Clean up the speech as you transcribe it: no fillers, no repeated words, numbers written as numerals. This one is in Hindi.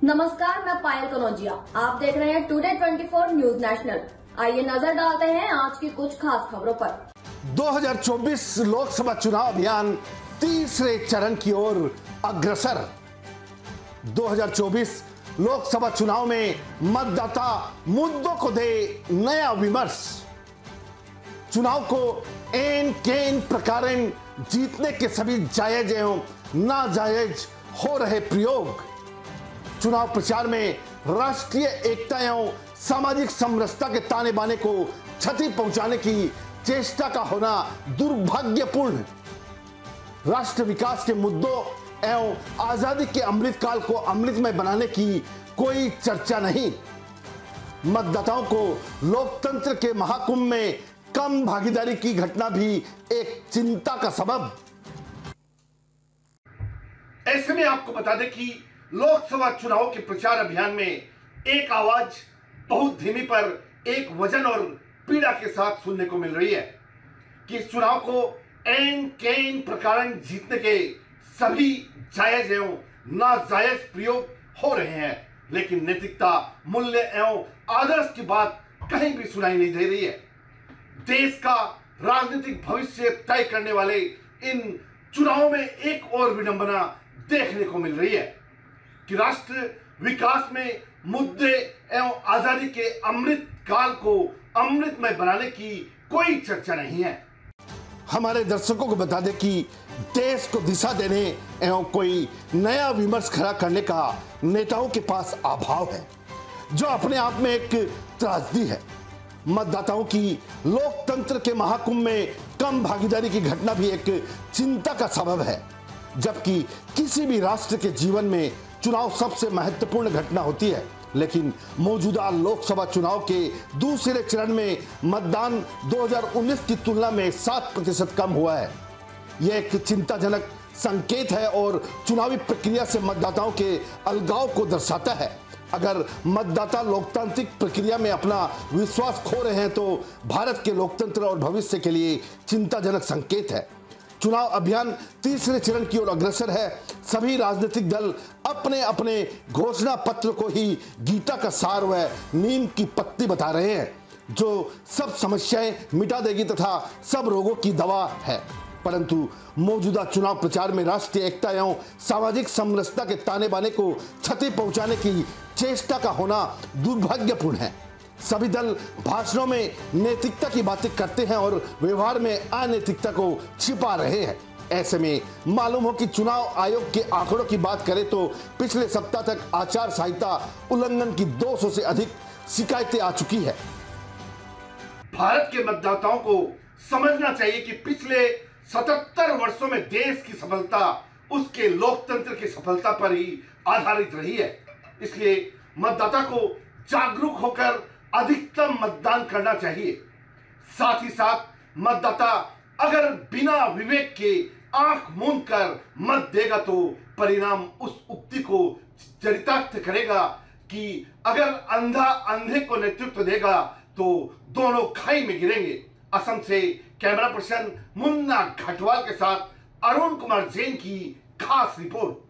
नमस्कार, मैं पायल कनौजिया। आप देख रहे हैं टुडे 24 न्यूज नेशनल। आइए नजर डालते हैं आज की कुछ खास खबरों पर। 2024 लोकसभा चुनाव अभियान तीसरे चरण की ओर अग्रसर। 2024 लोकसभा चुनाव में मतदाता मुद्दों को दे नया विमर्श। चुनाव को एन केन प्रकारेण जीतने के सभी जायज एवं नाजायज हो रहे प्रयोग। चुनाव प्रचार में राष्ट्रीय एकता एवं सामाजिक समरसता के ताने बाने को क्षति पहुंचाने की चेष्टा का होना दुर्भाग्यपूर्ण। राष्ट्र विकास के मुद्दों एवं आजादी के अमृतकाल को अमृतमय बनाने की कोई चर्चा नहीं। मतदाताओं को लोकतंत्र के महाकुंभ में कम भागीदारी की घटना भी एक चिंता का सबब। ऐसे में आपको बता दें कि लोकसभा चुनाव के प्रचार अभियान में एक आवाज बहुत धीमी पर एक वजन और पीड़ा के साथ सुनने को मिल रही है कि इस चुनाव को एन केन प्रकारण जीतने के सभी जायज एवं नाजायज प्रयोग हो रहे हैं, लेकिन नैतिकता, मूल्य एवं आदर्श की बात कहीं भी सुनाई नहीं दे रही है। देश का राजनीतिक भविष्य तय करने वाले इन चुनावों में एक और विडंबना देखने को मिल रही है कि राष्ट्र विकास में मुद्दे एवं आजादी के अमृत काल को अमृतमय बनाने की कोई चर्चा नहीं है। हमारे दर्शकों को बता दें कि देश को दिशा देने एवं कोई नया विमर्श खड़ा करने का नेताओं के पास अभाव है, जो अपने आप में एक त्रासदी है। मतदाताओं की लोकतंत्र के महाकुंभ में कम भागीदारी की घटना भी एक चिंता का सबब है। जबकि किसी भी राष्ट्र के जीवन में चुनाव सबसे महत्वपूर्ण घटना होती है, लेकिन मौजूदा लोकसभा चुनाव के दूसरे चरण में मतदान 2019 की तुलना में 7% कम हुआ है। यह एक चिंताजनक संकेत है और चुनावी प्रक्रिया से मतदाताओं के अलगाव को दर्शाता है। अगर मतदाता लोकतांत्रिक प्रक्रिया में अपना विश्वास खो रहे हैं तो भारत के लोकतंत्र और भविष्य के लिए चिंताजनक संकेत है। चुनाव अभियान तीसरे चरण की ओर अग्रसर है। सभी राजनीतिक दल अपने अपने घोषणा पत्र को ही गीता का सार व नीम की पत्ती बता रहे हैं, जो सब समस्याएं मिटा देगी तथा सब रोगों की दवा है। परंतु मौजूदा चुनाव प्रचार में राष्ट्रीय एकता एवं सामाजिक समरसता के ताने बाने को क्षति पहुंचाने की चेष्टा का होना दुर्भाग्यपूर्ण है। सभी दल भाषणों में नैतिकता की बातें करते हैं और व्यवहार में अनैतिकता को छिपा रहे हैं। ऐसे में मालूम हो कि चुनाव आयोग के आंकड़ों की बात करें तो पिछले सप्ताह तक आचार संहिता उल्लंघन की 200 से अधिक शिकायतें आ चुकी है। भारत के मतदाताओं को समझना चाहिए कि पिछले 77 वर्षों में देश की सफलता उसके लोकतंत्र की सफलता पर ही आधारित रही है। इसलिए मतदाता को जागरूक होकर अधिकतम मतदान करना चाहिए। साथ ही साथ मतदाता अगर बिना विवेक के आंख मूंद कर मत देगा तो परिणाम उस उक्ति को चरितार्थ करेगा कि अगर अंधा अंधे को नेतृत्व देगा तो दोनों खाई में गिरेंगे। असम से कैमरा पर्सन मुन्ना घटवाल के साथ अरुण कुमार जैन की खास रिपोर्ट।